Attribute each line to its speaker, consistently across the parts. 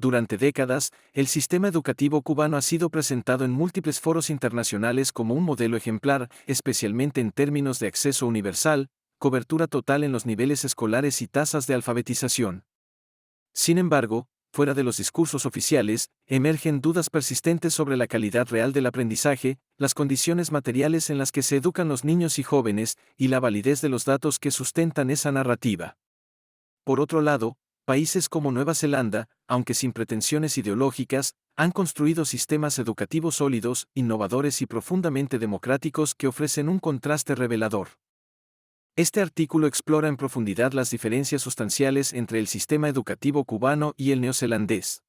Speaker 1: Durante décadas, el sistema educativo cubano ha sido presentado en múltiples foros internacionales como un modelo ejemplar, especialmente en términos de acceso universal, cobertura total en los niveles escolares y tasas de alfabetización. Sin embargo, fuera de los discursos oficiales, emergen dudas persistentes sobre la calidad real del aprendizaje, las condiciones materiales en las que se educan los niños y jóvenes, y la validez de los datos que sustentan esa narrativa. Por otro lado, países como Nueva Zelanda, aunque sin pretensiones ideológicas, han construido sistemas educativos sólidos, innovadores y profundamente democráticos que ofrecen un contraste revelador. Este artículo explora en profundidad las diferencias sustanciales entre el sistema educativo cubano y el neozelandés.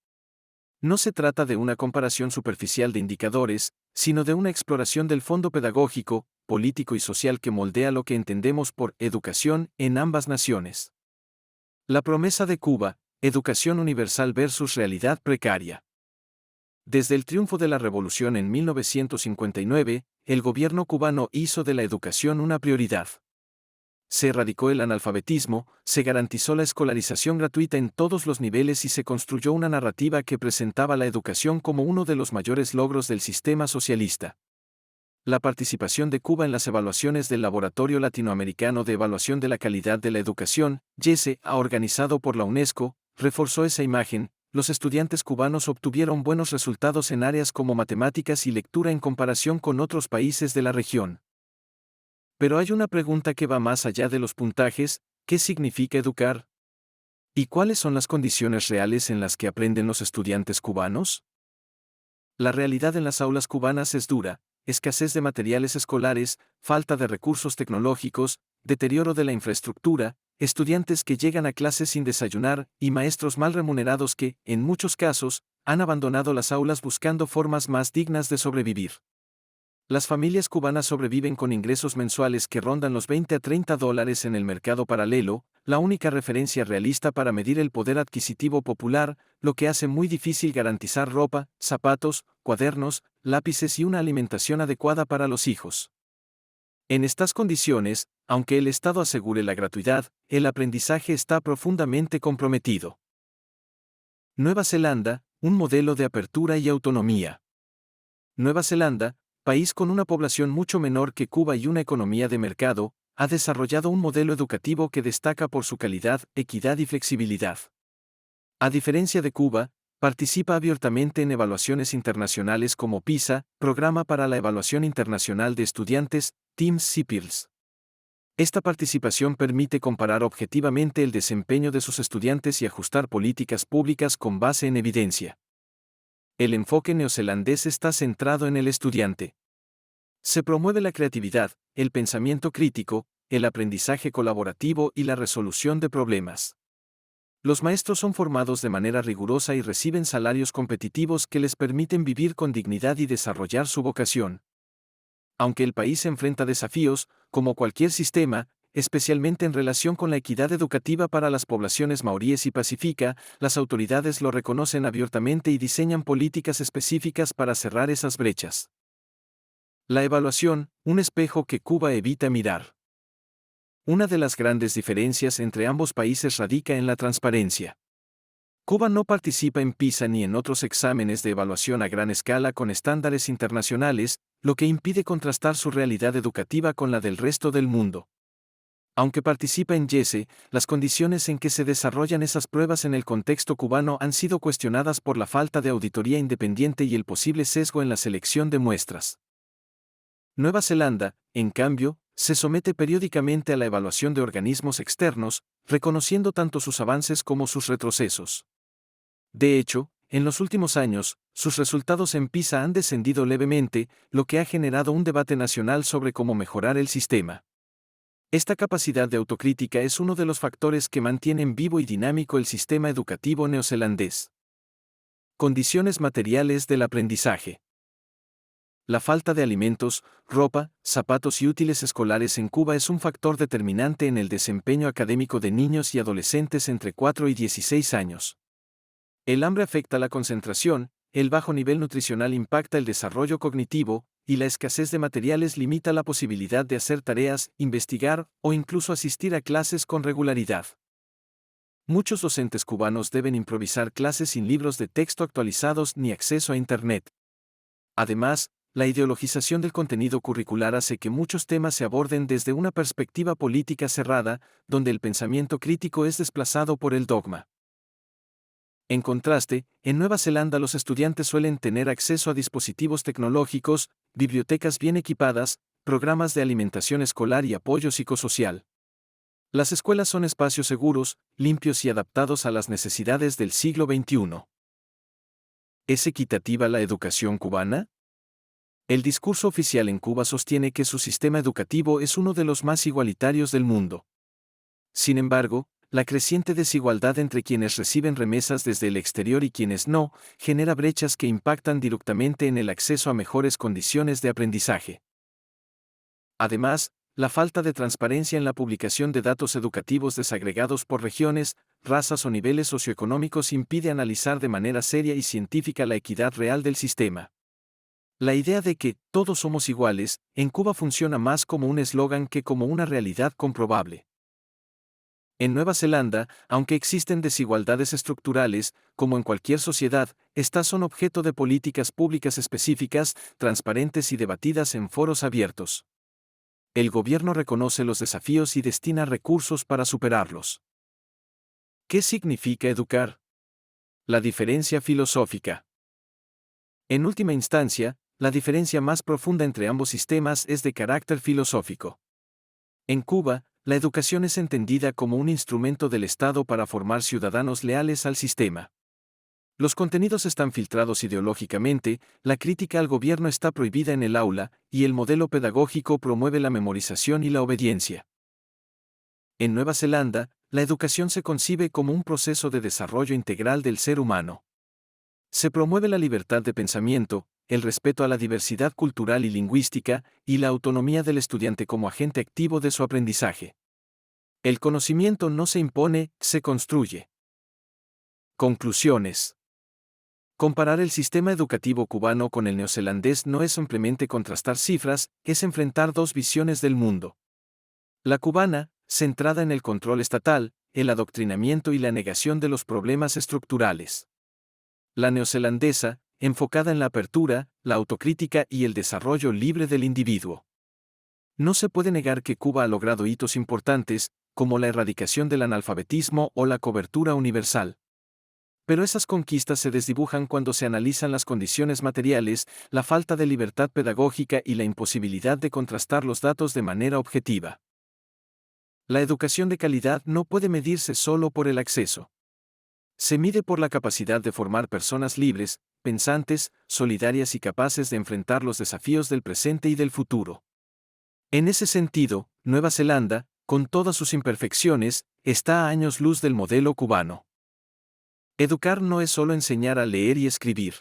Speaker 1: No se trata de una comparación superficial de indicadores, sino de una exploración del fondo pedagógico, político y social que moldea lo que entendemos por educación en ambas naciones. La promesa de Cuba, educación universal versus realidad precaria. Desde el triunfo de la revolución en 1959, el gobierno cubano hizo de la educación una prioridad. Se erradicó el analfabetismo, se garantizó la escolarización gratuita en todos los niveles y se construyó una narrativa que presentaba la educación como uno de los mayores logros del sistema socialista. La participación de Cuba en las evaluaciones del Laboratorio Latinoamericano de Evaluación de la Calidad de la Educación, YESE, organizado por la UNESCO, reforzó esa imagen. Los estudiantes cubanos obtuvieron buenos resultados en áreas como matemáticas y lectura en comparación con otros países de la región. Pero hay una pregunta que va más allá de los puntajes: ¿qué significa educar? ¿Y cuáles son las condiciones reales en las que aprenden los estudiantes cubanos? La realidad en las aulas cubanas es dura: escasez de materiales escolares, falta de recursos tecnológicos, deterioro de la infraestructura, estudiantes que llegan a clases sin desayunar y maestros mal remunerados que, en muchos casos, han abandonado las aulas buscando formas más dignas de sobrevivir. Las familias cubanas sobreviven con ingresos mensuales que rondan los $20 a $30 en el mercado paralelo, la única referencia realista para medir el poder adquisitivo popular, lo que hace muy difícil garantizar ropa, zapatos, cuadernos, lápices y una alimentación adecuada para los hijos. En estas condiciones, aunque el Estado asegure la gratuidad, el aprendizaje está profundamente comprometido. Nueva Zelanda, un modelo de apertura y autonomía. Nueva Zelanda, país con una población mucho menor que Cuba y una economía de mercado, ha desarrollado un modelo educativo que destaca por su calidad, equidad y flexibilidad. A diferencia de Cuba, participa abiertamente en evaluaciones internacionales como PISA, Programa para la Evaluación Internacional de Estudiantes, TIMSS-CIPIRS. Esta participación permite comparar objetivamente el desempeño de sus estudiantes y ajustar políticas públicas con base en evidencia. El enfoque neozelandés está centrado en el estudiante. Se promueve la creatividad, el pensamiento crítico, el aprendizaje colaborativo y la resolución de problemas. Los maestros son formados de manera rigurosa y reciben salarios competitivos que les permiten vivir con dignidad y desarrollar su vocación. Aunque el país enfrenta desafíos, como cualquier sistema, especialmente en relación con la equidad educativa para las poblaciones maoríes y pacífica, las autoridades lo reconocen abiertamente y diseñan políticas específicas para cerrar esas brechas. La evaluación, un espejo que Cuba evita mirar. Una de las grandes diferencias entre ambos países radica en la transparencia. Cuba no participa en PISA ni en otros exámenes de evaluación a gran escala con estándares internacionales, lo que impide contrastar su realidad educativa con la del resto del mundo. Aunque participa en YESE, las condiciones en que se desarrollan esas pruebas en el contexto cubano han sido cuestionadas por la falta de auditoría independiente y el posible sesgo en la selección de muestras. Nueva Zelanda, en cambio, se somete periódicamente a la evaluación de organismos externos, reconociendo tanto sus avances como sus retrocesos. De hecho, en los últimos años, sus resultados en PISA han descendido levemente, lo que ha generado un debate nacional sobre cómo mejorar el sistema. Esta capacidad de autocrítica es uno de los factores que mantienen vivo y dinámico el sistema educativo neozelandés. Condiciones materiales del aprendizaje. La falta de alimentos, ropa, zapatos y útiles escolares en Cuba es un factor determinante en el desempeño académico de niños y adolescentes entre 4 y 16 años. El hambre afecta la concentración, el bajo nivel nutricional impacta el desarrollo cognitivo, y la escasez de materiales limita la posibilidad de hacer tareas, investigar o incluso asistir a clases con regularidad. Muchos docentes cubanos deben improvisar clases sin libros de texto actualizados ni acceso a Internet. Además, la ideologización del contenido curricular hace que muchos temas se aborden desde una perspectiva política cerrada, donde el pensamiento crítico es desplazado por el dogma. En contraste, en Nueva Zelanda los estudiantes suelen tener acceso a dispositivos tecnológicos, bibliotecas bien equipadas, programas de alimentación escolar y apoyo psicosocial. Las escuelas son espacios seguros, limpios y adaptados a las necesidades del siglo XXI. ¿Es equitativa la educación cubana? El discurso oficial en Cuba sostiene que su sistema educativo es uno de los más igualitarios del mundo. Sin embargo, la creciente desigualdad entre quienes reciben remesas desde el exterior y quienes no, genera brechas que impactan directamente en el acceso a mejores condiciones de aprendizaje. Además, la falta de transparencia en la publicación de datos educativos desagregados por regiones, razas o niveles socioeconómicos impide analizar de manera seria y científica la equidad real del sistema. La idea de que todos somos iguales en Cuba funciona más como un eslogan que como una realidad comprobable. En Nueva Zelanda, aunque existen desigualdades estructurales, como en cualquier sociedad, estas son objeto de políticas públicas específicas, transparentes y debatidas en foros abiertos. El gobierno reconoce los desafíos y destina recursos para superarlos. ¿Qué significa educar? La diferencia filosófica. En última instancia, la diferencia más profunda entre ambos sistemas es de carácter filosófico. En Cuba, la educación es entendida como un instrumento del Estado para formar ciudadanos leales al sistema. Los contenidos están filtrados ideológicamente, la crítica al gobierno está prohibida en el aula, y el modelo pedagógico promueve la memorización y la obediencia. En Nueva Zelanda, la educación se concibe como un proceso de desarrollo integral del ser humano. Se promueve la libertad de pensamiento, el respeto a la diversidad cultural y lingüística, y la autonomía del estudiante como agente activo de su aprendizaje. El conocimiento no se impone, se construye. Conclusiones. Comparar el sistema educativo cubano con el neozelandés no es simplemente contrastar cifras, es enfrentar dos visiones del mundo. La cubana, centrada en el control estatal, el adoctrinamiento y la negación de los problemas estructurales. La neozelandesa, enfocada en la apertura, la autocrítica y el desarrollo libre del individuo. No se puede negar que Cuba ha logrado hitos importantes, como la erradicación del analfabetismo o la cobertura universal. Pero esas conquistas se desdibujan cuando se analizan las condiciones materiales, la falta de libertad pedagógica y la imposibilidad de contrastar los datos de manera objetiva. La educación de calidad no puede medirse solo por el acceso. Se mide por la capacidad de formar personas libres, pensantes, solidarias y capaces de enfrentar los desafíos del presente y del futuro. En ese sentido, Nueva Zelanda, con todas sus imperfecciones, está a años luz del modelo cubano. Educar no es solo enseñar a leer y escribir.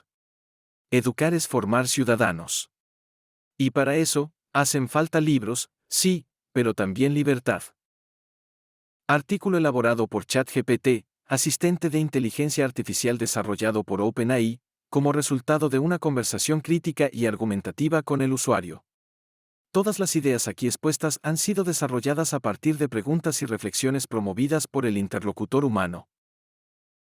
Speaker 1: Educar es formar ciudadanos. Y para eso, hacen falta libros, sí, pero también libertad. Artículo elaborado por ChatGPT, asistente de inteligencia artificial desarrollado por OpenAI, como resultado de una conversación crítica y argumentativa con el usuario. Todas las ideas aquí expuestas han sido desarrolladas a partir de preguntas y reflexiones promovidas por el interlocutor humano.